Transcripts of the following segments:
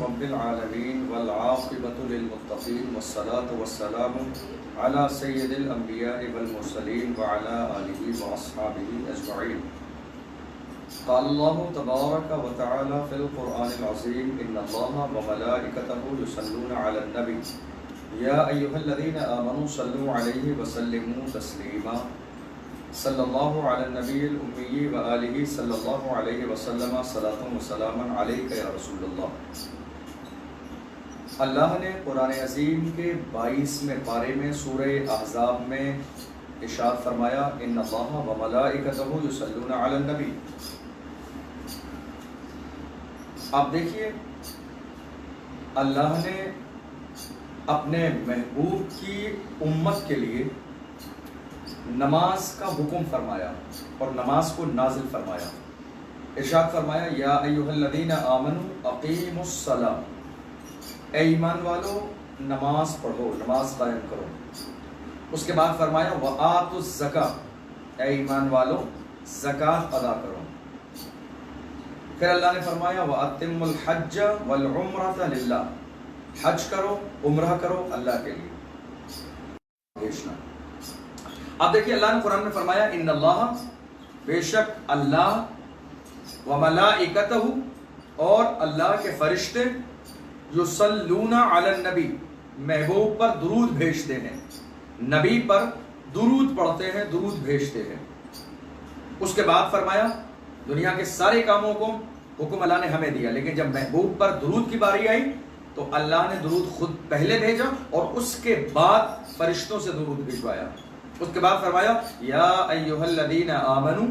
رب العالمين والعاقبة للمتقين والصلاة والسلام على سيد الأنبياء والمرسلين وعلى آله وأصحابه أجمعين. قال الله تبارك وتعالى في القرآن العظيم إن الله وملائكته يصلون على النبي يا أيها الذين آمنوا صلوا عليه وسلموا تسليما. صلی اللہ علی النبی الأمی وآلہ صلی اللہ علیہ وسلم صلاۃ و سلام علیک یا رسول اللہ. اللہ نے قرآن عظیم کے 22ویں پارے میں سورہ احزاب میں ارشاد فرمایا ان اللہ و ملائکتہ یصلون علی النبی. آپ دیکھیے اللہ نے اپنے محبوب کی امت کے لیے نماز کا حکم فرمایا اور نماز کو نازل فرمایا. ارشاد فرمایا یا ایھا الذین آمنوا اقیموا الصلاۃ، اے ایمان والو نماز پڑھو، نماز قائم کرو. اس کے بعد فرمایا وآتوا الزکاۃ، اے ایمان والو زکوٰۃ ادا کرو. پھر اللہ نے فرمایا واتموا الحج والعمرۃ للہ، حج کرو عمرہ کرو اللہ کے لیے بھیجنا. اب دیکھیے اللہ نے قرآن میں فرمایا ان اللہ، بے شک اللہ، وملائکتہ، اور اللہ کے فرشتے، یصلون علی النبی، محبوب پر درود بھیجتے ہیں، نبی پر درود پڑھتے ہیں، درود بھیجتے ہیں. اس کے بعد فرمایا دنیا کے سارے کاموں کو حکم اللہ نے ہمیں دیا، لیکن جب محبوب پر درود کی باری آئی تو اللہ نے درود خود پہلے بھیجا اور اس کے بعد فرشتوں سے درود بھیجوایا. اس کے بعد فرمایا یا ایھا الذین آمنوا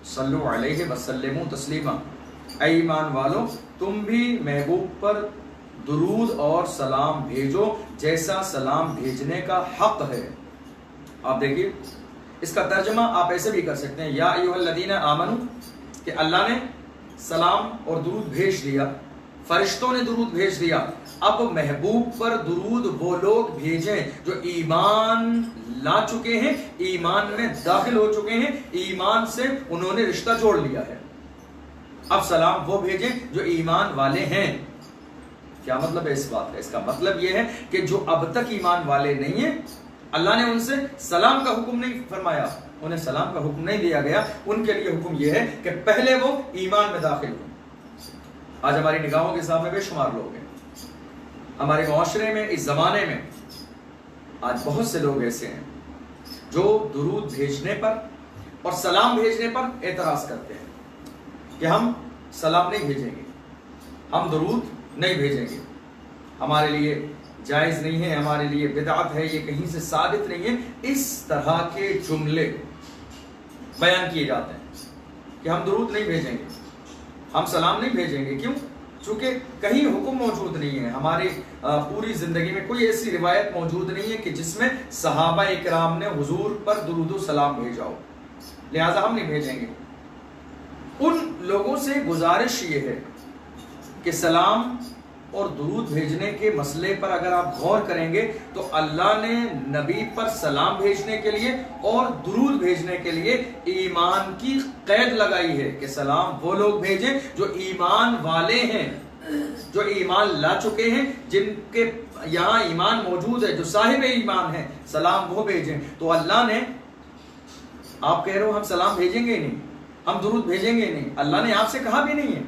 صلوا علیہ وسلموا تسلیما، اے ایمان والو تم بھی محبوب پر درود اور سلام بھیجو جیسا سلام بھیجنے کا حق ہے. آپ دیکھیے اس کا ترجمہ آپ ایسے بھی کر سکتے ہیں یا ایھا الذین آمنوا، کہ اللہ نے سلام اور درود بھیج دیا، فرشتوں نے درود بھیج دیا، اب محبوب پر درود وہ لوگ بھیجیں جو ایمان لا چکے ہیں، ایمان میں داخل ہو چکے ہیں، ایمان سے انہوں نے رشتہ جوڑ لیا ہے. اب سلام وہ بھیجیں جو ایمان والے ہیں. کیا مطلب ہے اس بات کا؟ اس کا مطلب یہ ہے کہ جو اب تک ایمان والے نہیں ہیں اللہ نے ان سے سلام کا حکم نہیں فرمایا، انہیں سلام کا حکم نہیں دیا گیا. ان کے لیے حکم یہ ہے کہ پہلے وہ ایمان میں داخل ہوں. آج ہماری نگاہوں کے سامنے بے شمار لوگ ہیں، ہمارے معاشرے میں، اس زمانے میں آج بہت سے لوگ ایسے ہیں جو درود بھیجنے پر اور سلام بھیجنے پر اعتراض کرتے ہیں کہ ہم سلام نہیں بھیجیں گے، ہم درود نہیں بھیجیں گے، ہمارے لیے جائز نہیں ہے، ہمارے لیے بدعت ہے، یہ کہیں سے ثابت نہیں ہے. اس طرح کے جملے بیان کیے جاتے ہیں کہ ہم درود نہیں بھیجیں گے، ہم سلام نہیں بھیجیں گے. کیوں؟ چونکہ کہیں حکم موجود نہیں ہے، ہماری پوری زندگی میں کوئی ایسی روایت موجود نہیں ہے کہ جس میں صحابہ اکرام نے حضور پر درود و سلام بھیجا ہو، لہٰذا ہم نہیں بھیجیں گے. ان لوگوں سے گزارش یہ ہے کہ سلام اور درود بھیجنے کے مسئلے پر اگر آپ غور کریں گے تو اللہ نے نبی پر سلام بھیجنے کے لیے اور درود بھیجنے کے لیے ایمان کی قید لگائی ہے کہ سلام وہ لوگ بھیجیں جو ایمان والے ہیں، جو ایمان لا چکے ہیں، جن کے یہاں ایمان موجود ہے، جو صاحب ایمان ہیں، سلام وہ بھیجیں. تو اللہ نے، آپ کہہ رہے ہو ہم سلام بھیجیں گے نہیں، ہم درود بھیجیں گے نہیں، اللہ نے آپ سے کہا بھی نہیں ہے.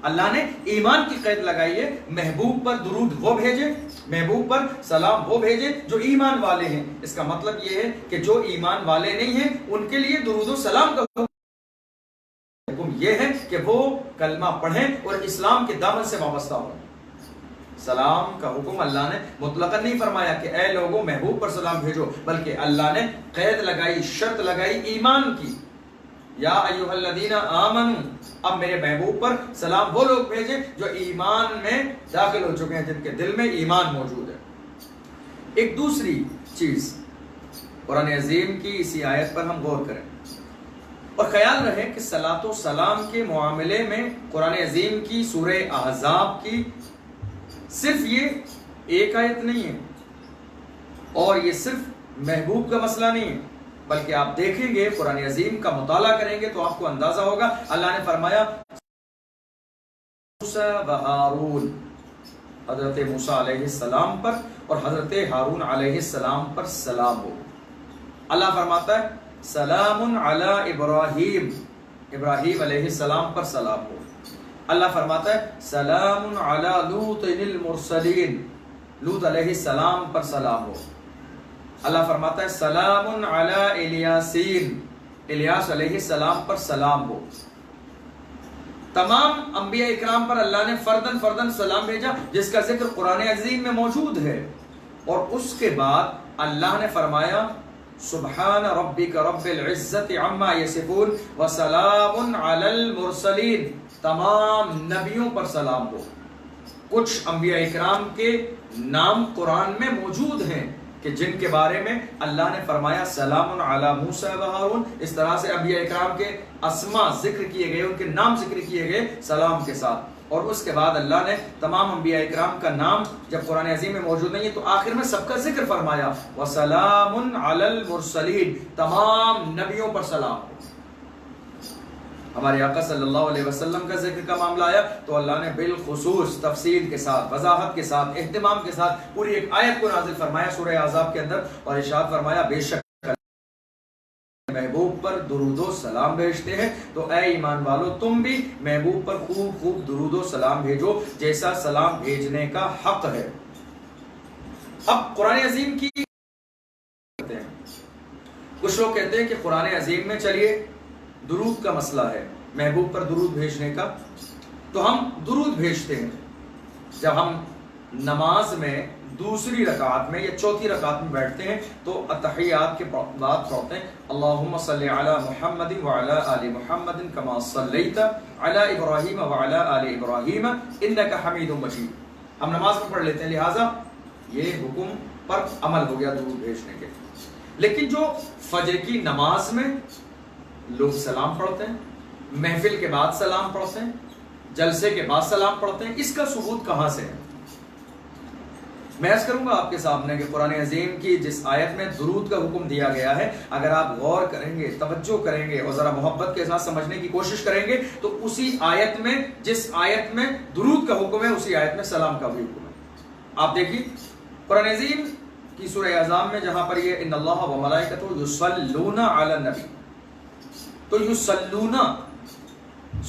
اللہ نے ایمان کی قید لگائی ہے، محبوب پر درود وہ بھیجے، محبوب پر سلام وہ بھیجے جو ایمان والے ہیں. اس کا مطلب یہ ہے کہ جو ایمان والے نہیں ہیں ان کے لیے درود و سلام کا حکم یہ ہے کہ وہ کلمہ پڑھیں اور اسلام کے دامن سے وابستہ ہوں. سلام کا حکم اللہ نے مطلقاً نہیں فرمایا کہ اے لوگوں محبوب پر سلام بھیجو، بلکہ اللہ نے قید لگائی، شرط لگائی ایمان کی. یا ایھا الذین آمنوا، اب میرے محبوب پر سلام وہ لوگ بھیجیں جو ایمان میں داخل ہو چکے ہیں، جن کے دل میں ایمان موجود ہے. ایک دوسری چیز قرآن عظیم کی اسی آیت پر ہم غور کریں اور خیال رہے کہ صلاۃ و سلام کے معاملے میں قرآن عظیم کی سورہ احزاب کی صرف یہ ایک آیت نہیں ہے اور یہ صرف محبوب کا مسئلہ نہیں ہے، بلکہ آپ دیکھیں گے قرآن عظیم کا مطالعہ کریں گے تو آپ کو اندازہ ہوگا. اللہ نے فرمایا موسیٰ و ہارون، حضرت موسیٰ علیہ السلام پر اور حضرت ہارون علیہ السلام پر سلام ہو۔ اللہ فرماتا ہے سلام علی ابراہیم، ابراہیم علیہ السلام پر سلام ہو۔ اللہ فرماتا ہے سلام علی لوط المرسلین، لوط علیہ السلام پر سلام ہو۔ اللہ فرماتا ہے سلام علی الیاسین، الیاس علیہ السلام پر سلام ہو۔ تمام انبیاء اکرام پر اللہ نے فردن فردن سلام بھیجا، جس کا ذکر قرآن عظیم میں موجود ہے۔ اور اس کے بعد اللہ نے فرمایا سبحان ربک رب العزت عما یصفون وسلام علی المرسلین، تمام نبیوں پر سلام ہو۔ کچھ انبیاء اکرام کے نام قرآن میں موجود ہیں کہ جن کے بارے میں اللہ نے فرمایا سلام علی موسیٰ و ہارون۔ اس طرح سے انبیاء اکرام کے اسماء ذکر کیے گئے، ان کے نام ذکر کیے گئے سلام کے ساتھ۔ اور اس کے بعد اللہ نے تمام انبیاء اکرام کا نام جب قرآن عظیم میں موجود نہیں ہے تو آخر میں سب کا ذکر فرمایا وسلام علی المرسلین، تمام نبیوں پر سلام ہو۔ ہمارے آقا صلی اللہ علیہ وسلم کا ذکر کا معاملہ آیا تو اللہ نے بالخصوص تفصیل کے ساتھ، وضاحت کے ساتھ، اہتمام کے ساتھ پوری ایک آیت کو نازل فرمایا سورہ احزاب کے اندر، اور ارشاد فرمایا بے شک محبوب پر درود و سلام بھیجتے ہیں، تو اے ایمان والو تم بھی محبوب پر خوب خوب درود و سلام بھیجو جیسا سلام بھیجنے کا حق ہے۔ اب قرآن عظیم کی کچھ لوگ کہتے ہیں کہ قرآن عظیم میں چلیے درود کا مسئلہ ہے، محبوب پر درود بھیجنے کا، تو ہم درود بھیجتے ہیں جب ہم نماز میں دوسری رکعت میں یا چوتھی رکعت میں بیٹھتے ہیں تو اتحیات کے بعد پڑھتے ہیں اللہم صلی علی محمد وعلی آل محمد کما صلیت علی ابراہیم وعلی آل ابراہیم انک حمید مجید۔ ہم نماز میں پڑھ لیتے ہیں، لہٰذا یہ حکم پر عمل ہو گیا درود بھیجنے کے۔ لیکن جو فجر کی نماز میں لوگ سلام پڑھتے ہیں، محفل کے بعد سلام پڑھتے ہیں، جلسے کے بعد سلام پڑھتے ہیں، اس کا ثبوت کہاں سے ہے؟ میں عرض کروں گا آپ کے سامنے کہ قرآن عظیم کی جس آیت میں درود کا حکم دیا گیا ہے، اگر آپ غور کریں گے، توجہ کریں گے اور ذرا محبت کے ساتھ سمجھنے کی کوشش کریں گے تو اسی آیت میں، جس آیت میں درود کا حکم ہے، اسی آیت میں سلام کا بھی حکم ہے۔ آپ دیکھیے قرآن عظیم کی سورہ احزاب میں جہاں پر یہ ان اللہ و ملائکتہ یصلون علی النبی، تو یصلون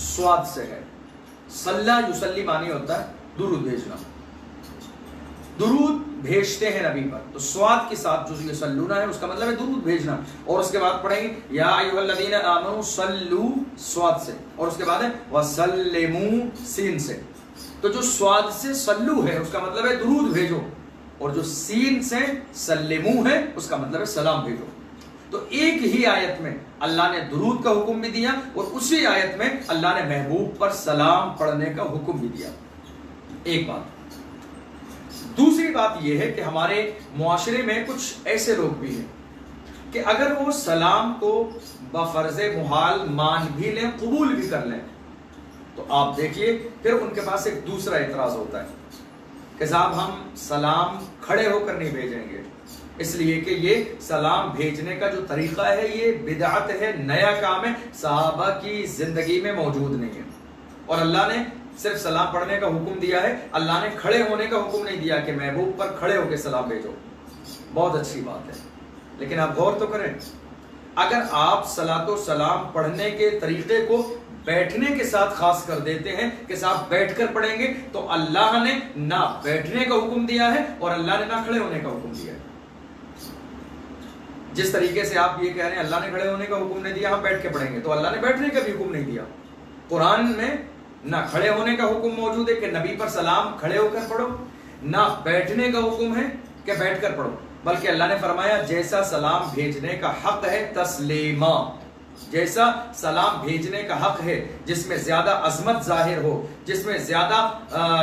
سواد سے ہے، صلی یصلی معنی ہوتا ہے درود بھیجنا، درود بھیجتے ہیں نبی پر، تو سواد کے ساتھ جو یصلون ہے اس کا مطلب ہے درود بھیجنا۔ اور اس کے بعد پڑھیں گے یا ایھا الذین آمنوا صلوا سواد سے، اور اس کے بعد ہے وسلموا سین سے۔ تو جو سواد سے صلو ہے اس کا مطلب ہے درود بھیجو، اور جو سین سے سلمو ہے اس کا مطلب ہے سلام بھیجو۔ تو ایک ہی آیت میں اللہ نے درود کا حکم بھی دیا اور اسی آیت میں اللہ نے محبوب پر سلام پڑھنے کا حکم بھی دیا۔ ایک بات۔ دوسری بات یہ ہے کہ ہمارے معاشرے میں کچھ ایسے لوگ بھی ہیں کہ اگر وہ سلام کو بفرض محال مان بھی لیں، قبول بھی کر لیں، تو آپ دیکھیے پھر ان کے پاس ایک دوسرا اعتراض ہوتا ہے کہ صاحب ہم سلام کھڑے ہو کر نہیں بھیجیں گے، اس لیے کہ یہ سلام بھیجنے کا جو طریقہ ہے یہ بدعت ہے، نیا کام ہے، صحابہ کی زندگی میں موجود نہیں ہے، اور اللہ نے صرف سلام پڑھنے کا حکم دیا ہے، اللہ نے کھڑے ہونے کا حکم نہیں دیا کہ محبوب پر کھڑے ہو کے سلام بھیجو۔ بہت اچھی بات ہے، لیکن آپ غور تو کریں، اگر آپ صلاۃ و سلام پڑھنے کے طریقے کو بیٹھنے کے ساتھ خاص کر دیتے ہیں کہ صاحب بیٹھ کر پڑھیں گے، تو اللہ نے نہ بیٹھنے کا حکم دیا ہے اور اللہ نے نہ کھڑے ہونے کا حکم دیا ہے۔ جس طریقے سے آپ یہ کہہ رہے ہیں اللہ نے کھڑے ہونے کا حکم نہیں دیا، ہم بیٹھ کے پڑھیں گے، تو اللہ نے بیٹھنے کا بھی حکم نہیں دیا۔ قرآن میں نہ کھڑے ہونے کا حکم موجود ہے کہ نبی پر سلام کھڑے ہو کر پڑھو، نہ بیٹھنے کا حکم ہے کہ بیٹھ کر پڑھو، بلکہ اللہ نے فرمایا جیسا سلام بھیجنے کا حق ہے تسلیما، جیسا سلام بھیجنے کا حق ہے، جس میں زیادہ عظمت ظاہر ہو، جس میں زیادہ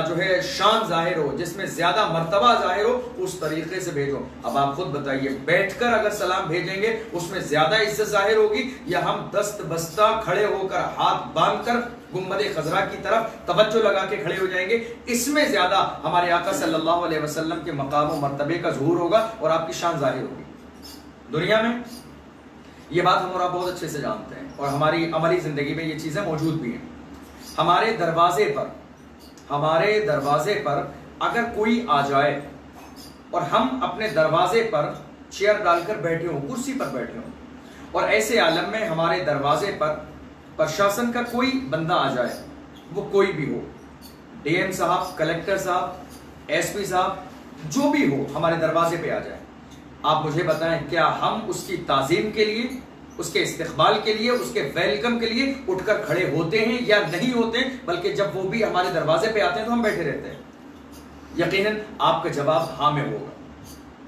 جو ہے شان ظاہر ہو، جس میں زیادہ مرتبہ ظاہر ہو، اس طریقے سے بھیجو۔ اب آپ خود بتائیے بیٹھ کر اگر سلام بھیجیں گے اس میں زیادہ عزت ظاہر ہوگی، یا ہم دست بستہ کھڑے ہو کر ہاتھ باندھ کر گنبد خضرا کی طرف توجہ لگا کے کھڑے ہو جائیں گے، اس میں زیادہ ہمارے آقا صلی اللہ علیہ وسلم کے مقام و مرتبے کا ظہور ہوگا اور آپ کی شان ظاہر ہوگی دنیا میں۔ یہ بات ہم اور آپ بہت اچھے سے جانتے ہیں، اور ہماری عملی زندگی میں یہ چیزیں موجود بھی ہیں۔ ہمارے دروازے پر ہمارے دروازے پر اگر کوئی آ جائے اور ہم اپنے دروازے پر چیئر ڈال کر بیٹھے ہوں، کرسی پر بیٹھے ہوں، اور ایسے عالم میں ہمارے دروازے پر پرشاسن کا کوئی بندہ آ جائے، وہ کوئی بھی ہو، ڈی ایم صاحب، کلیکٹر صاحب، ایس پی صاحب، جو بھی ہو ہمارے دروازے پہ آ جائے، آپ مجھے بتائیں کیا ہم اس کی تعظیم کے لیے، اس کے استقبال کے لیے، اس کے ویلکم کے لیے اٹھ کر کھڑے ہوتے ہیں یا نہیں ہوتے ہیں؟ بلکہ جب وہ بھی ہمارے دروازے پہ آتے ہیں تو ہم بیٹھے رہتے ہیں۔ یقیناً آپ کا جواب ہاں میں ہوگا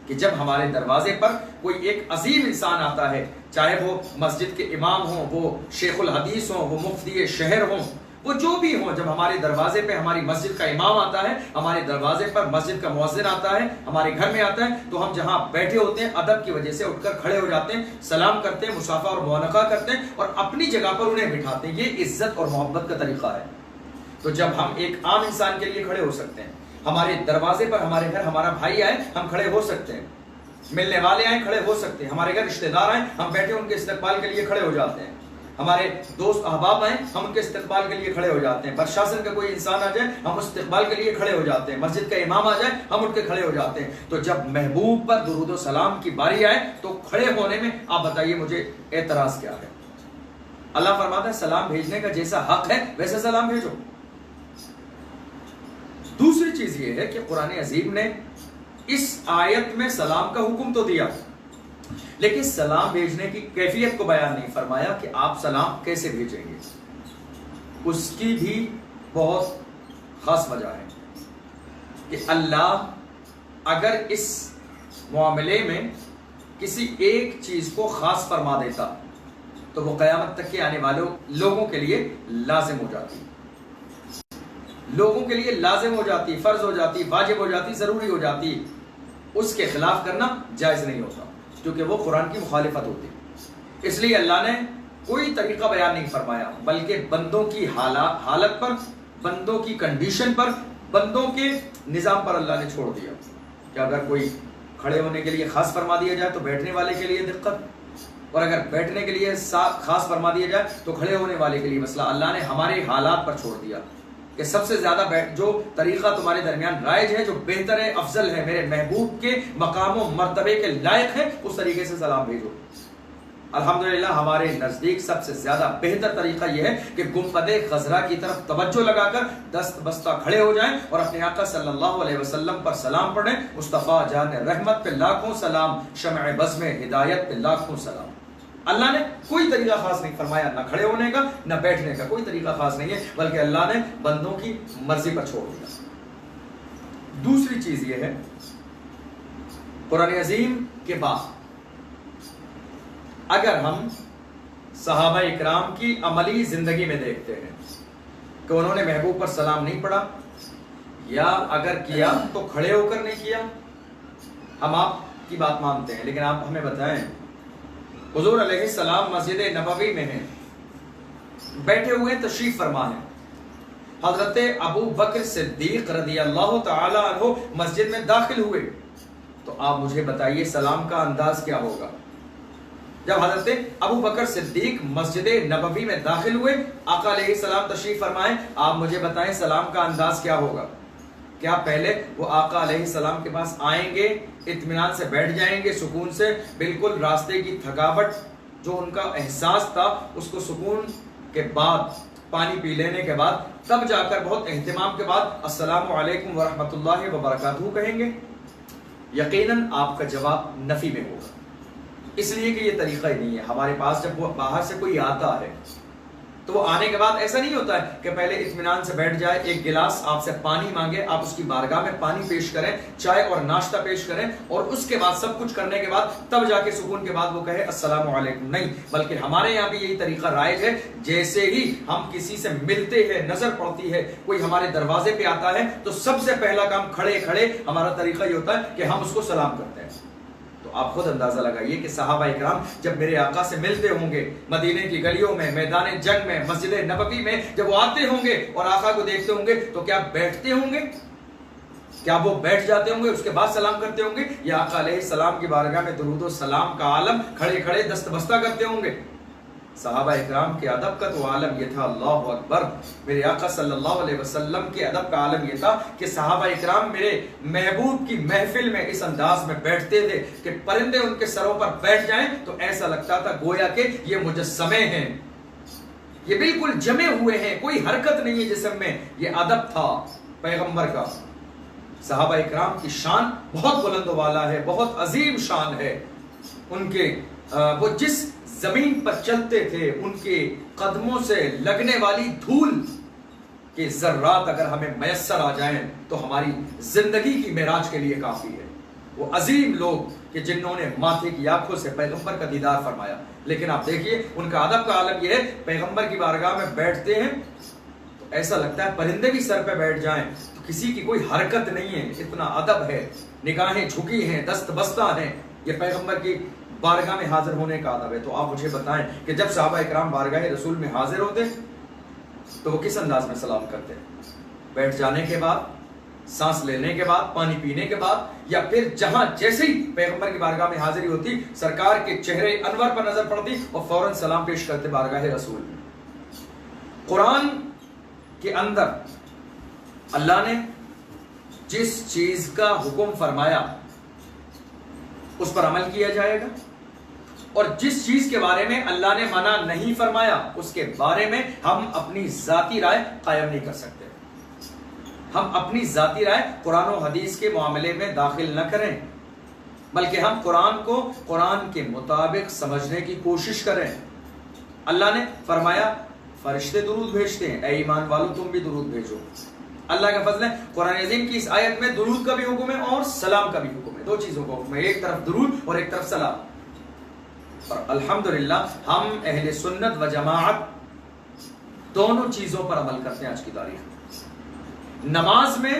کہ جب ہمارے دروازے پر کوئی ایک عظیم انسان آتا ہے، چاہے وہ مسجد کے امام ہوں، وہ شیخ الحدیث ہوں، وہ مفتی شہر ہوں، وہ جو بھی ہوں، جب ہمارے دروازے پہ ہماری مسجد کا امام آتا ہے، ہمارے دروازے پر مسجد کا مؤذن آتا ہے، ہمارے گھر میں آتا ہے، تو ہم جہاں بیٹھے ہوتے ہیں ادب کی وجہ سے اٹھ کر کھڑے ہو جاتے ہیں، سلام کرتے ہیں، مصافحہ اور معانقہ کرتے ہیں اور اپنی جگہ پر انہیں بٹھاتے ہیں۔ یہ عزت اور محبت کا طریقہ ہے۔ تو جب ہم ایک عام انسان کے لیے کھڑے ہو سکتے ہیں، ہمارے دروازے پر ہمارے گھر ہمارا بھائی آئے، ہم کھڑے ہو سکتے ہیں، ملنے والے آئیں کھڑے ہو سکتے ہیں، ہمارے گھر رشتہ دار آئیں، ہم بیٹھے ان کے استقبال کے لیے کھڑے ہو جاتے ہیں، ہمارے دوست احباب آئیں، ہم ان کے استقبال کے لیے کھڑے ہو جاتے ہیں، پرشاسن کا کوئی انسان آ جائے، ہم استقبال کے لیے کھڑے ہو جاتے ہیں، مسجد کا امام آ جائے، ہم اٹھ کے کھڑے ہو جاتے ہیں۔ تو جب محبوب پر درود و سلام کی باری آئے تو کھڑے ہونے میں آپ بتائیے مجھے اعتراض کیا ہے؟ اللہ فرماتا ہے سلام بھیجنے کا جیسا حق ہے ویسے سلام بھیجو۔ دوسری چیز یہ ہے کہ قرآن عظیم نے اس آیت میں سلام کا حکم تو دیا، لیکن سلام بھیجنے کی کیفیت کو بیان نہیں فرمایا کہ آپ سلام کیسے بھیجیں گے۔ اس کی بھی بہت خاص وجہ ہے کہ اللہ اگر اس معاملے میں کسی ایک چیز کو خاص فرما دیتا تو وہ قیامت تک کے آنے والوں لوگوں کے لیے لازم ہو جاتی، لوگوں کے لیے لازم ہو جاتی، فرض ہو جاتی، واجب ہو جاتی، ضروری ہو جاتی۔ اس کے خلاف کرنا جائز نہیں ہوتا کیونکہ وہ قرآن کی مخالفت ہوتی۔ اس لیے اللہ نے کوئی طریقہ بیان نہیں فرمایا، بلکہ بندوں کی حالت پر، بندوں کی کنڈیشن پر، بندوں کے نظام پر اللہ نے چھوڑ دیا کہ اگر کوئی کھڑے ہونے کے لیے خاص فرما دیا جائے تو بیٹھنے والے کے لیے دقت، اور اگر بیٹھنے کے لیے خاص فرما دیا جائے تو کھڑے ہونے والے کے لیے مسئلہ۔ اللہ نے ہمارے حالات پر چھوڑ دیا کہ سب سے زیادہ جو طریقہ تمہارے درمیان رائج ہے، جو بہتر ہے، افضل ہے، میرے محبوب کے مقام و مرتبے کے لائق ہے، اس طریقے سے سلام بھیجو۔ الحمدللہ ہمارے نزدیک سب سے زیادہ بہتر طریقہ یہ ہے کہ گنبد خضرا کی طرف توجہ لگا کر دست بستہ کھڑے ہو جائیں اور اپنے آقا صلی اللہ علیہ وسلم پر سلام پڑھیں۔ مصطفیٰ جان رحمت پہ لاکھوں سلام، شمع بزم ہدایت پہ لاکھوں سلام۔ اللہ نے کوئی طریقہ خاص نہیں فرمایا، نہ کھڑے ہونے کا نہ بیٹھنے کا، کوئی طریقہ خاص نہیں ہے، بلکہ اللہ نے بندوں کی مرضی پر چھوڑ دیا۔ دوسری چیز یہ ہے قرآن عظیم کے بعد اگر ہم صحابہ اکرام کی عملی زندگی میں دیکھتے ہیں کہ انہوں نے محبوب پر سلام نہیں پڑھا، یا اگر کیا تو کھڑے ہو کر نہیں کیا۔ ہم آپ کی بات مانتے ہیں لیکن آپ ہمیں بتائیں، حضور علیہ السلام مسجد نبوی میں ہیں، بیٹھے ہوئے تشریف فرما ہیں، حضرت ابو بکر صدیق رضی اللہ تعالی عنہ مسجد میں داخل ہوئے، تو آپ مجھے بتائیے سلام کا انداز کیا ہوگا؟ جب حضرت ابو بکر صدیق مسجد نبوی میں داخل ہوئے، آقا علیہ السلام تشریف فرمائیں، آپ مجھے بتائیں سلام کا انداز کیا ہوگا؟ کیا پہلے وہ آقا علیہ السلام کے پاس آئیں گے، اطمینان سے بیٹھ جائیں گے، سکون سے، بالکل راستے کی تھکاوٹ جو ان کا احساس تھا اس کو سکون کے بعد، پانی پی لینے کے بعد، تب جا کر بہت اہتمام کے بعد السلام علیکم ورحمۃ اللہ وبرکاتہ کہیں گے؟ یقیناً آپ کا جواب نفی میں ہوگا، اس لیے کہ یہ طریقہ ہی نہیں ہے ہمارے پاس۔ جب وہ باہر سے کوئی آتا ہے تو وہ آنے کے بعد ایسا نہیں ہوتا ہے کہ پہلے اطمینان سے بیٹھ جائے، ایک گلاس آپ سے پانی مانگے، آپ اس کی بارگاہ میں پانی پیش کریں، چائے اور ناشتہ پیش کریں، اور اس کے بعد سب کچھ کرنے کے بعد تب جا کے سکون کے بعد وہ کہے السلام علیکم۔ نہیں، بلکہ ہمارے یہاں بھی یہی طریقہ رائج ہے، جیسے ہی ہم کسی سے ملتے ہیں، نظر پڑتی ہے، کوئی ہمارے دروازے پہ آتا ہے تو سب سے پہلا کام کھڑے کھڑے ہمارا طریقہ یہ ہوتا ہے کہ ہم اس کو سلام کرتے ہیں۔ آپ خود اندازہ لگائیے کہ صحابہ اکرام جب میرے آقا سے ملتے ہوں گے، مدینے کی گلیوں میں، میدان جنگ میں، مسجد نبوی میں جب وہ آتے ہوں گے اور آقا کو دیکھتے ہوں گے تو کیا بیٹھتے ہوں گے؟ کیا وہ بیٹھ جاتے ہوں گے اس کے بعد سلام کرتے ہوں گے، یا آقا علیہ السلام کی بارگاہ میں درود و سلام کا عالم کھڑے کھڑے دست بستہ کرتے ہوں گے؟ صحابہ اکرام کے ادب کا تو عالم یہ تھا، اللہ اکبر، میرے آقا صلی اللہ علیہ وسلم کے ادب کا عالم یہ تھا کہ صحابہ اکرام میرے محبوب کی محفل میں اس انداز میں بیٹھتے تھے کہ پرندے ان کے سروں پر بیٹھ جائیں تو ایسا لگتا تھا گویا کہ یہ مجسمے ہیں، یہ بالکل جمے ہوئے ہیں، کوئی حرکت نہیں ہے جسم میں۔ یہ ادب تھا پیغمبر کا۔ صحابہ اکرام کی شان بہت بلند و بالا ہے، بہت عظیم شان ہے ان کے۔ وہ جس زمین پر چلتے تھے ان کے قدموں سے لگنے والی دھول کے ذرات اگر ہمیں میسر آ جائیں تو ہماری زندگی کی معراج کے لیے کافی ہے۔ وہ عظیم لوگ کہ جنہوں نے ماتھے کی آنکھوں سے پیغمبر کا دیدار فرمایا، لیکن آپ دیکھیے ان کا ادب کا عالم یہ ہے، پیغمبر کی بارگاہ میں بیٹھتے ہیں تو ایسا لگتا ہے پرندے بھی سر پہ بیٹھ جائیں تو کسی کی کوئی حرکت نہیں ہے، اتنا ادب ہے، نگاہیں جھکی ہیں، دست بستہ ہیں۔ یہ پیغمبر کی بارگاہ میں حاضر ہونے کا ادب ہے۔ تو آپ مجھے بتائیں کہ جب صحابہ اکرام بارگاہ رسول میں حاضر ہوتے تو وہ کس انداز میں سلام کرتے؟ بیٹھ جانے کے بعد، سانس لینے کے بعد، پانی پینے کے بعد، یا پھر جہاں جیسے ہی پیغمبر کی بارگاہ میں حاضری ہوتی سرکار کے چہرے انور پر نظر پڑتی اور فوراً سلام پیش کرتے بارگاہ رسول میں۔ قرآن کے اندر اللہ نے جس چیز کا حکم فرمایا اس پر عمل کیا جائے گا، اور جس چیز کے بارے میں اللہ نے منع نہیں فرمایا اس کے بارے میں ہم اپنی ذاتی رائے قائم نہیں کر سکتے۔ ہم اپنی ذاتی رائے قرآن و حدیث کے معاملے میں داخل نہ کریں، بلکہ ہم قرآن کو قرآن کے مطابق سمجھنے کی کوشش کریں۔ اللہ نے فرمایا فرشتے درود بھیجتے ہیں، اے ایمان والو تم بھی درود بھیجو۔ اللہ کا فضل ہے، قرآن عظیم کی اس آیت میں درود کا بھی حکم ہے اور سلام کا بھی حکم ہے، دو چیزوں کا حکم ہے، ایک طرف درود اور ایک طرف سلام۔ اور الحمدللہ ہم اہل سنت و جماعت دونوں چیزوں پر عمل کرتے ہیں آج کی تاریخ میں۔ نماز میں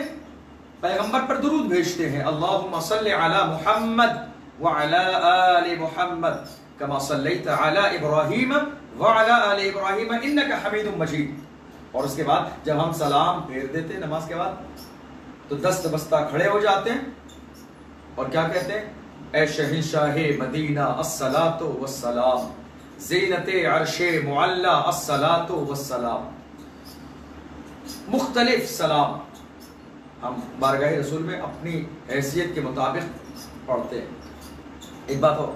پیغمبر پر درود بھیجتے ہیں، اللہم صلی علی محمد وعلی آل محمد کما صلیت علی ابراہیم وعلی آل ابراہیم انک حمید مجید۔ اور اس کے بعد جب ہم سلام پھیر دیتے نماز کے بعد تو دست بستہ کھڑے ہو جاتے ہیں اور کیا کہتے ہیں؟ اے شہنشاہ مدینہ الصلاۃ والسلام، زینت عرش معلی الصلاۃ والسلام۔ مختلف سلام ہم بارگاہ رسول میں اپنی حیثیت کے مطابق پڑھتے ہیں۔ ایک بات ہو،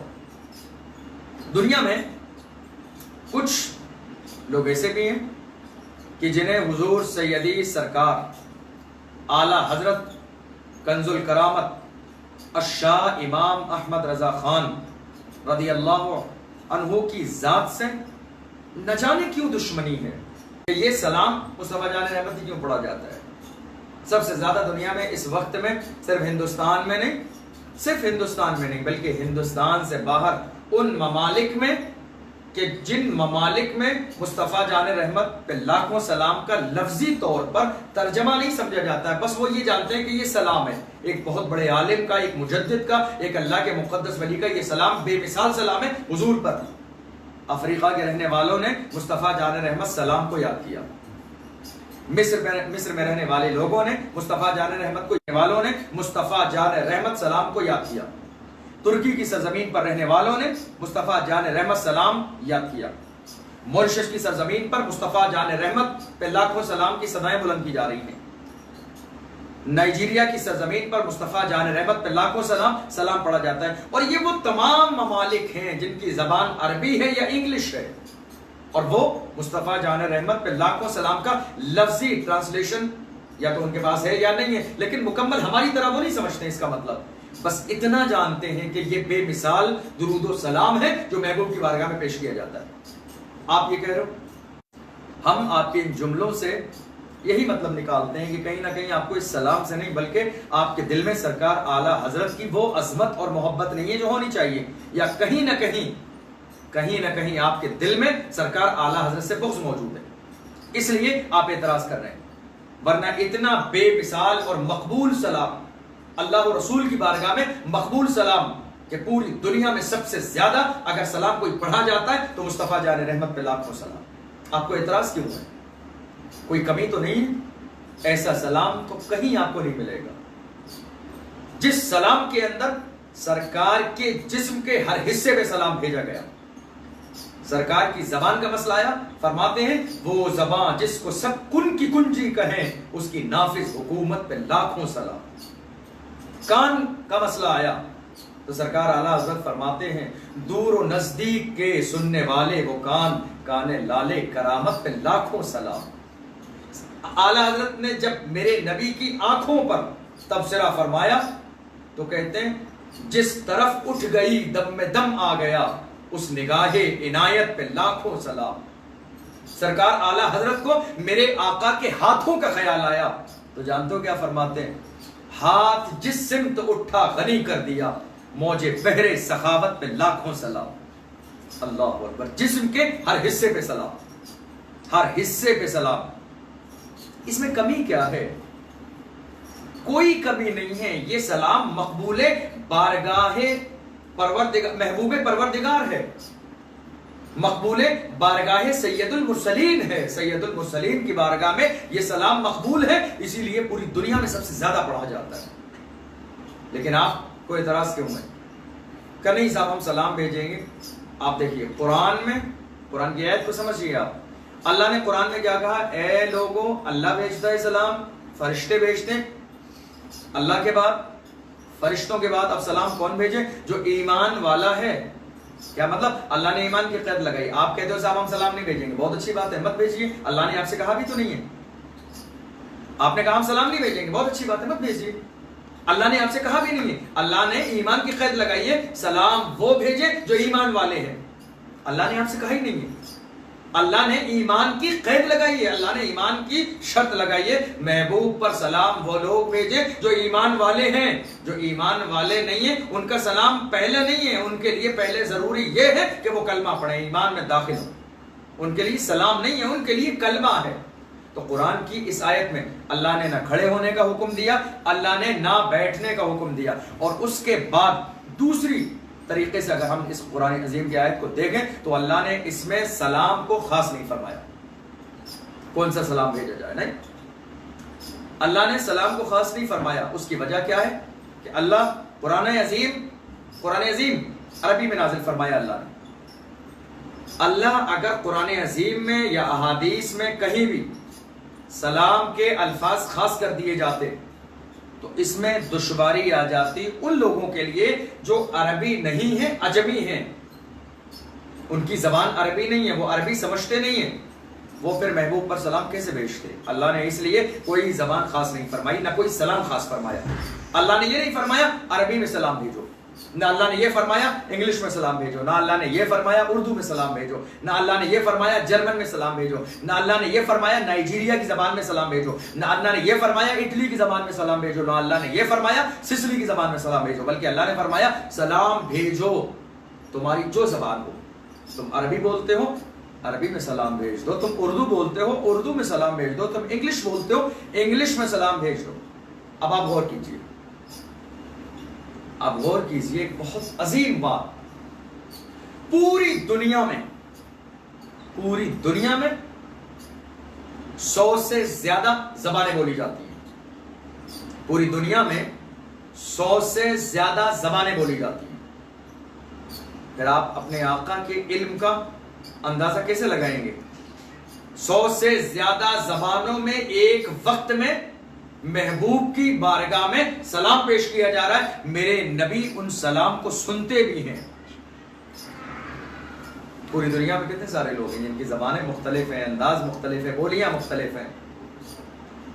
دنیا میں کچھ لوگ ایسے بھی ہیں کہ جنہیں حضور سیدی سرکار اعلیٰ حضرت کنز الکرامت الشاہ امام احمد رضا خان رضی اللہ عنہ کی ذات سے نہ جانے کیوں دشمنی ہے کہ یہ سلام مصطفیٰ جان رحمت کیوں پڑھا جاتا ہے۔ سب سے زیادہ دنیا میں اس وقت میں صرف ہندوستان میں نہیں بلکہ ہندوستان سے باہر ان ممالک میں کہ جن ممالک میں مصطفیٰ جان رحمت پہ لاکھوں سلام کا لفظی طور پر ترجمہ نہیں سمجھا جاتا ہے، بس وہ یہ جانتے ہیں کہ یہ سلام ہے، ایک بہت بڑے عالم کا، ایک مجدد کا، ایک اللہ کے مقدس ولی کا یہ سلام بے مثال سلام ہے حضور پر۔ افریقہ کے رہنے والوں نے مصطفیٰ جان رحمت سلام کو یاد کیا، مصر میں رہنے والے لوگوں نے مصطفیٰ جان رحمت کو، والوں نے مصطفیٰ جان رحمت سلام کو یاد کیا، ترکی کی سرزمین پر رہنے والوں نے مصطفیٰ جان رحمت سلام یاد کیا، مورشش کی سرزمین پر مصطفیٰ جان رحمت پہ لاکھوں سلام کی صدائیں بلند کی جا رہی ہیں، نائجیریا کی سرزمین پر مصطفیٰ جان رحمت پہ لاکھوں سلام پڑھا جاتا ہے۔ اور یہ وہ تمام ممالک ہیں جن کی زبان عربی ہے یا انگلش ہے، اور وہ مصطفیٰ جان رحمت پہ لاکھوں سلام کا لفظی ٹرانسلیشن یا تو ان کے پاس ہے یا نہیں ہے، لیکن مکمل ہماری طرح وہ نہیں سمجھتے اس کا مطلب، بس اتنا جانتے ہیں کہ یہ بے مثال درود و سلام ہے جو محبوب کی بارگاہ میں پیش کیا جاتا ہے۔ آپ یہ کہہ رہے ہو، ہم آپ کے ان جملوں سے یہی مطلب نکالتے ہیں کہ کہیں نہ کہیں آپ کو اس سلام سے نہیں بلکہ آپ کے دل میں سرکار اعلیٰ حضرت کی وہ عظمت اور محبت نہیں ہے جو ہونی چاہیے، یا کہیں نہ کہیں آپ کے دل میں سرکار اعلیٰ حضرت سے بغض موجود ہے، اس لیے آپ اعتراض کر رہے ہیں۔ ورنہ اتنا بے مثال اور مقبول سلام، اللہ و رسول کی بارگاہ میں مقبول سلام کہ پوری دنیا میں سب سے زیادہ اگر سلام کوئی پڑھا جاتا ہے تو مصطفیٰ جان رحمت پہ لاکھوں سلام۔ آپ کو اعتراض کیوں ہے؟ کوئی کمی تو نہیں ہے؟ ایسا سلام تو کہیں آپ کو نہیں ملے گا جس سلام کے اندر سرکار کے جسم کے ہر حصے پہ سلام بھیجا گیا۔ سرکار کی زبان کا مسئلہ آیا، فرماتے ہیں وہ زبان جس کو سب کن کی کنجی کہیں، اس کی نافذ حکومت پہ لاکھوں سلام۔ کان کا مسئلہ آیا تو سرکار اعلیٰ حضرت فرماتے ہیں دور و نزدیک کے سننے والے وہ کان، کان لالے کرامت پہ لاکھوں سلام۔ اعلیٰ حضرت نے جب میرے نبی کی آنکھوں پر تبصرہ فرمایا تو کہتے ہیں جس طرف اٹھ گئی دم میں دم آ گیا، اس نگاہ عنایت پہ لاکھوں سلام۔ سرکار اعلیٰ حضرت کو میرے آقا کے ہاتھوں کا خیال آیا تو جانتے ہو کیا فرماتے ہیں؟ ہاتھ جس سمت اٹھا غنی کر دیا، موجے بحر سخاوت پہ لاکھوں سلام۔ اللہ اکبر، جسم کے ہر حصے پہ سلام، ہر حصے پہ سلام۔ اس میں کمی کیا ہے؟ کوئی کمی نہیں ہے، یہ سلام مقبول بارگاہ پروردگار، محبوب پروردگار ہے، مقبول بارگاہ سید المرسلین ہے۔ سید المرسلین کی بارگاہ میں یہ سلام مقبول ہے، اسی لیے پوری دنیا میں سب سے زیادہ پڑھا جاتا ہے۔ لیکن آپ کو اعتراض کیوں ہے کہ نہیں صاحب ہم سلام بھیجیں گے؟ آپ دیکھیے قرآن میں، قرآن کی آیت کو سمجھیے آپ، اللہ نے قرآن میں کیا کہا؟ اے لوگوں، اللہ بھیجتا ہے سلام، فرشتے بھیجتے ہیں، اللہ کے بعد فرشتوں کے بعد اب سلام کون بھیجے؟ جو ایمان والا ہے۔ کیا مطلب؟ اللہ نے ایمان کی قید لگائی، آپ کہتے ہو صاحب ہم سلام نہیں بھیجیں گے، بہت اچھی بات ہے، مت بھیجیے، اللہ نے آپ سے کہا بھی تو نہیں ہے، آپ نے کہا ہم سلام نہیں بھیجیں گے، بہت اچھی بات ہے، مت بھیجیے، اللہ نے آپ سے کہا بھی نہیں ہے، اللہ نے ایمان کی قید لگائی ہے، سلام وہ بھیجے جو ایمان والے ہیں، اللہ نے آپ سے کہا ہی نہیں ہے، اللہ نے ایمان کی قید لگائی ہے، اللہ نے ایمان کی شرط لگائی ہے، محبوب پر سلام وہ لوگ بھیجے جو ایمان والے ہیں، جو ایمان والے نہیں ہیں ان کا سلام پہلے نہیں ہے، ان کے لیے پہلے ضروری یہ ہے کہ وہ کلمہ پڑھیں، ایمان میں داخل ہوں، ان کے لیے سلام نہیں ہے، ان کے لیے کلمہ ہے۔ تو قرآن کی اس آیت میں اللہ نے نہ کھڑے ہونے کا حکم دیا، اللہ نے نہ بیٹھنے کا حکم دیا، اور اس کے بعد دوسری طریقے سے اگر ہم اس قرآن عظیم کی آیت کو دیکھیں تو اللہ نے اس میں سلام کو خاص نہیں فرمایا، کون سا سلام بھیجا جائے، نہیں، اللہ نے سلام کو خاص نہیں فرمایا۔ اس کی وجہ کیا ہے کہ اللہ قرآن عظیم عربی میں نازل فرمایا اللہ نے۔ اللہ اگر قرآن عظیم میں یا احادیث میں کہیں بھی سلام کے الفاظ خاص کر دیے جاتے تو اس میں دشواری آ جاتی ان لوگوں کے لیے جو عربی نہیں ہیں، عجمی ہیں، ان کی زبان عربی نہیں ہے، وہ عربی سمجھتے نہیں ہیں، وہ پھر محبوب پر سلام کیسے بھیجتے؟ اللہ نے اس لیے کوئی زبان خاص نہیں فرمائی، نہ کوئی سلام خاص فرمایا۔ اللہ نے یہ نہیں فرمایا عربی میں سلام بھیجو، نہ اللہ نے یہ فرمایا انگلش میں سلام بھیجو، نہ اللہ نے یہ فرمایا اردو میں سلام بھیجو، نہ اللہ نے یہ فرمایا جرمن میں سلام بھیجو، نہ اللہ نے یہ فرمایا نائجیریا کی زبان میں سلام بھیجو، نہ اللہ نے یہ فرمایا اٹلی کی زبان میں سلام بھیجو، نہ اللہ نے یہ فرمایا سسلی کی زبان میں سلام بھیجو، بلکہ اللہ نے فرمایا سلام بھیجو، تمہاری جو زبان ہو، تم عربی بولتے ہو عربی میں سلام بھیج دو، تم اردو بولتے ہو اردو میں سلام بھیج دو، تم انگلش بولتے ہو انگلش میں سلام بھیج دو۔ اب آپ غور کیجئے، اب غور کیجئے، ایک بہت عظیم بات، پوری دنیا میں 100 سے زیادہ زبانیں بولی جاتی ہیں، پوری دنیا میں 100 سے زیادہ زبانیں بولی جاتی ہیں۔ پھر آپ اپنے آقا کے علم کا اندازہ کیسے لگائیں گے؟ 100 سے زیادہ زبانوں میں ایک وقت میں محبوب کی بارگاہ میں سلام پیش کیا جا رہا ہے، میرے نبی ان سلام کو سنتے بھی ہیں۔ پوری دنیا میں کتنے سارے لوگ ہیں جن کی زبانیں مختلف ہیں، انداز مختلف ہے، بولیاں مختلف ہیں،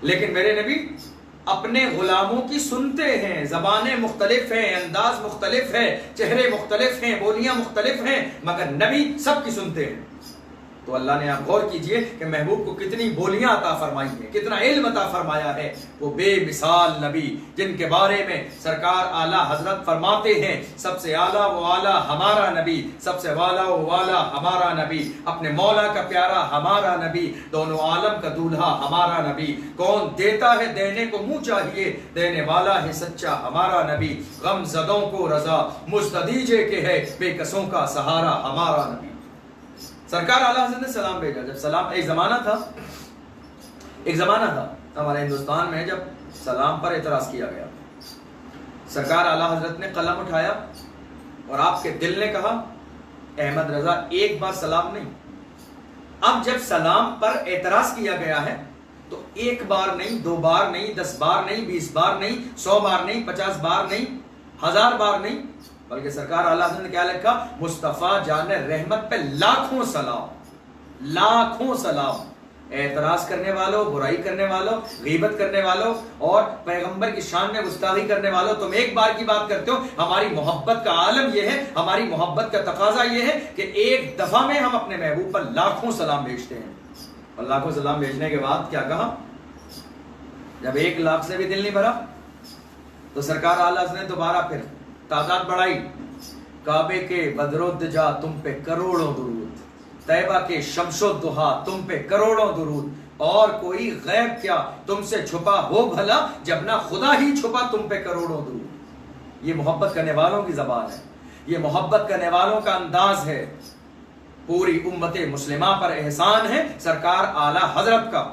لیکن میرے نبی اپنے غلاموں کی سنتے ہیں، زبانیں مختلف ہیں، انداز مختلف ہے، چہرے مختلف ہیں، بولیاں مختلف ہیں، مگر نبی سب کی سنتے ہیں۔ تو اللہ نے آپ غور کیجئے کہ محبوب کو کتنی بولیاں عطا فرمائی ہیں، کتنا علم عطا فرمایا ہے، وہ بے مثال نبی جن کے بارے میں سرکار اعلیٰ حضرت فرماتے ہیں سب سے اعلیٰ و اعلیٰ ہمارا نبی، سب سے والا و والا ہمارا نبی، اپنے مولا کا پیارا ہمارا نبی، دونوں عالم کا دولہا ہمارا نبی، کون دیتا ہے دینے کو منہ چاہیے، دینے والا ہے سچا ہمارا نبی، غم زدوں کو رضا مستدیجے کے ہے، بے کسوں کا سہارا ہمارا نبی۔ سرکار اعلیٰ حضرت نے سلام بھیجا، جب سلام ایک زمانہ تھا ہمارے ہندوستان میں جب سلام پر اعتراض کیا گیا، سرکار اعلیٰ حضرت نے قلم اٹھایا اور آپ کے دل نے کہا احمد رضا ایک بار سلام نہیں. اب جب سلام پر اعتراض کیا گیا ہے تو ایک بار نہیں، 2 بار نہیں، 10 بار نہیں، 20 بار نہیں، 100 بار نہیں، 50 بار نہیں، 1000 بار نہیں، بلکہ سرکار اعلیٰ حضرت نے کیا لکھا؟ مصطفیٰ جان رحمت پہ لاکھوں سلام، لاکھوں سلام. اعتراض کرنے والوں، برائی کرنے والوں، غیبت کرنے والوں اور پیغمبر کی شان میں گستاخی کرنے والوں، تم ایک بار کی بات کرتے ہو. ہماری محبت کا عالم یہ ہے، ہماری محبت کا تقاضا یہ ہے کہ ایک دفعہ میں ہم اپنے محبوب پر لاکھوں سلام بھیجتے ہیں. اور لاکھوں سلام بھیجنے کے بعد کیا کہا؟ جب 1 لاکھ سے بھی دل نہیں بھرا تو سرکار اعلیٰ حضرت نے دوبارہ پھر تعداد بڑھائی. کعبے کے بدرالدجا تم پہ کروڑوں درود، طیبہ کے شمس و ضحا تم پہ کروڑوں درود، اور کوئی غیب کیا تم سے چھپا ہو بھلا، جب نہ خدا ہی چھپا تم پہ کروڑوں درود. یہ محبت کرنے والوں کی زبان ہے، یہ محبت کرنے والوں کا انداز ہے. پوری امت مسلمہ پر احسان ہے سرکار اعلیٰ حضرت کا،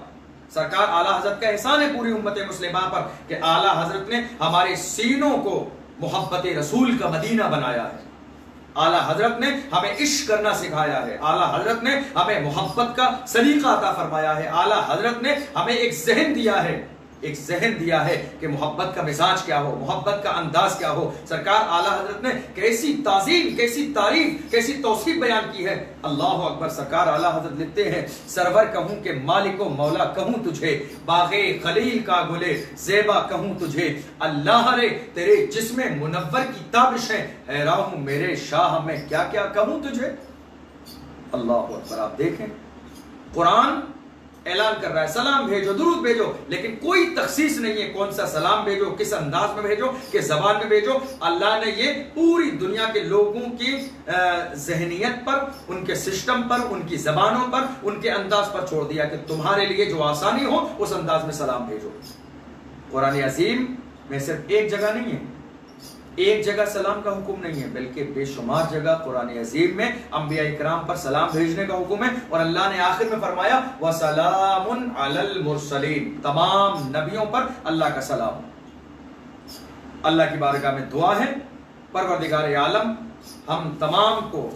سرکار اعلیٰ حضرت کا احسان ہے پوری امت مسلمہ پر کہ اعلیٰ حضرت نے ہمارے سینوں کو محبت رسول کا مدینہ بنایا ہے. اعلیٰ حضرت نے ہمیں عشق کرنا سکھایا ہے، اعلیٰ حضرت نے ہمیں محبت کا سلیقہ عطا فرمایا ہے، اعلیٰ حضرت نے ہمیں ایک ذہن دیا ہے، ایک ذہن دیا ہے کہ محبت کا مزاج کیا ہو، محبت کا انداز کیا ہو. سرکار اعلیٰ حضرت نے کیسی تعظیم، کیسی تعریف، کیسی توصیف بیان کی ہے. اللہ اکبر. سرکار اعلیٰ حضرت لکھتے ہیں سرور کہوں کہ مالک و مولا کہوں تجھے، باغ خلیل کا گلے زیبا کہوں تجھے، اللہ رے تیرے جسم منور کی تابش ہے، حیران ہوں میرے شاہ میں کیا کیا کہوں تجھے. اللہ اکبر. آپ دیکھیں قرآن اعلان کر رہا ہے سلام بھیجو، درود بھیجو، لیکن کوئی تخصیص نہیں ہے کون سا سلام بھیجو، کس انداز میں بھیجو، کس زبان میں بھیجو. اللہ نے یہ پوری دنیا کے لوگوں کی ذہنیت پر، ان کے سسٹم پر، ان کی زبانوں پر، ان کے انداز پر چھوڑ دیا کہ تمہارے لیے جو آسانی ہو اس انداز میں سلام بھیجو. قرآن عظیم میں صرف ایک جگہ نہیں ہے، ایک جگہ سلام کا حکم نہیں ہے، بلکہ بے شمار جگہ قرآن عظیم میں انبیاء کرام پر سلام بھیجنے کا حکم ہے. اور اللہ نے آخر میں فرمایا وَسَلَامٌ عَلَى الْمُرْسَلِينَ، تمام نبیوں پر اللہ کا سلام. اللہ کی بارگاہ میں دعا ہے پروردگار عالم ہم تمام کو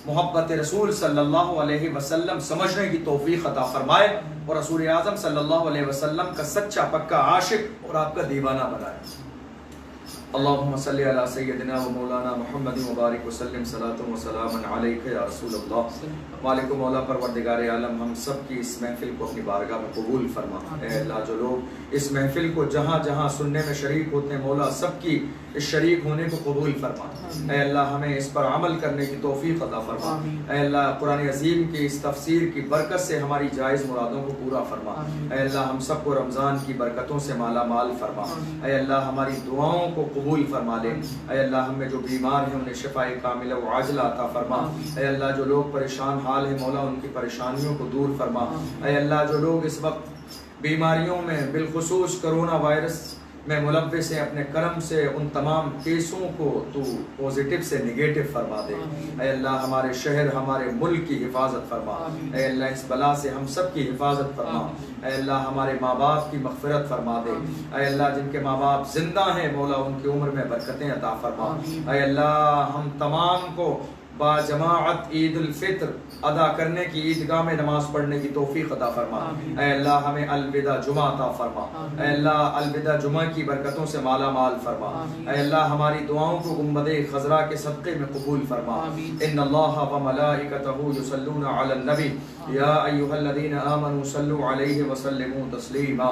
محبت رسول صلی اللہ علیہ وسلم سمجھنے کی توفیق عطا فرمائے اور رسول اعظم صلی اللہ علیہ وسلم کا سچا پکا عاشق اور آپ کا دیوانہ بنائے. اللہم صلی علی سیدنا و مولانا محمد مبارک وسلم صلاۃ و سلام علیک یا رسول اللہ. مالک و مولا پروردگار عالم ہم سب کی اس محفل کو اپنی بارگاہ میں قبول فرما. اے اللہ جو لوگ اس محفل کو جہاں جہاں سننے میں شریک ہوتے ہیں مولا سب کی اس شریک ہونے کو قبول فرما. اے اللہ ہمیں اس پر عمل کرنے کی توفیق عطا فرما. اے اللہ قرآن عظیم کی اس تفسیر کی برکت سے ہماری جائز مرادوں کو پورا فرما. اے اللہ ہم سب کو رمضان کی برکتوں سے مالا مال فرما. اے اللہ ہماری دعاؤں کو قبول فرما لے. اے اللہ ہمیں جو بیمار ہیں انہیں شفاء کاملہ و عاجلہ عطا فرما. اے اللہ جو لوگ پریشان حال ہیں مولا ان کی پریشانیوں کو دور فرما. اے اللہ جو لوگ اس وقت بیماریوں میں بالخصوص کرونا وائرس میں ملوث ہیں اپنے کرم سے ان تمام کیسوں کو تو پوزیٹیو سے نگیٹو فرما دے. اے اللہ ہمارے شہر ہمارے ملک کی حفاظت فرما. اے اللہ اس بلا سے ہم سب کی حفاظت فرما. اے اللہ ہمارے ماں باپ کی مغفرت فرما دے. اے اللہ جن کے ماں باپ زندہ ہیں مولا ان کی عمر میں برکتیں عطا فرما. اے اللہ ہم تمام کو با جماعت عید الفطر ادا کرنے کی عیدگاہ میں نماز پڑھنے کی توفیق عطا فرما. اے اللہ ہمیں الوداع جمعہ عطا فرما. اے اللہ الوداع جمعہ کی برکتوں سے مالا مال فرما. اے اللہ ہماری دعاؤں کو گنبد خضرا کے صدقے میں قبول فرما. ان اللہ و ملائکتہ یصلون علی النبی یا ایھا الذین آمنوا صلوا علیہ وسلموا تسلیما.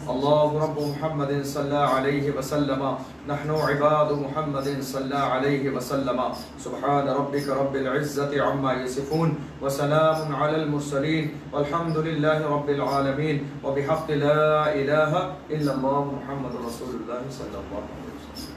اللہ رب محمد صلی علیہ وسلم نحن عباد محمد صلی علیہ وسلم. سبحان ربک رب العزة عما يصفون وسلام على المرسلين والحمد لله رب العالمين وبحق لا إله إلا الله محمد رسول الله صلى الله عليه وسلم.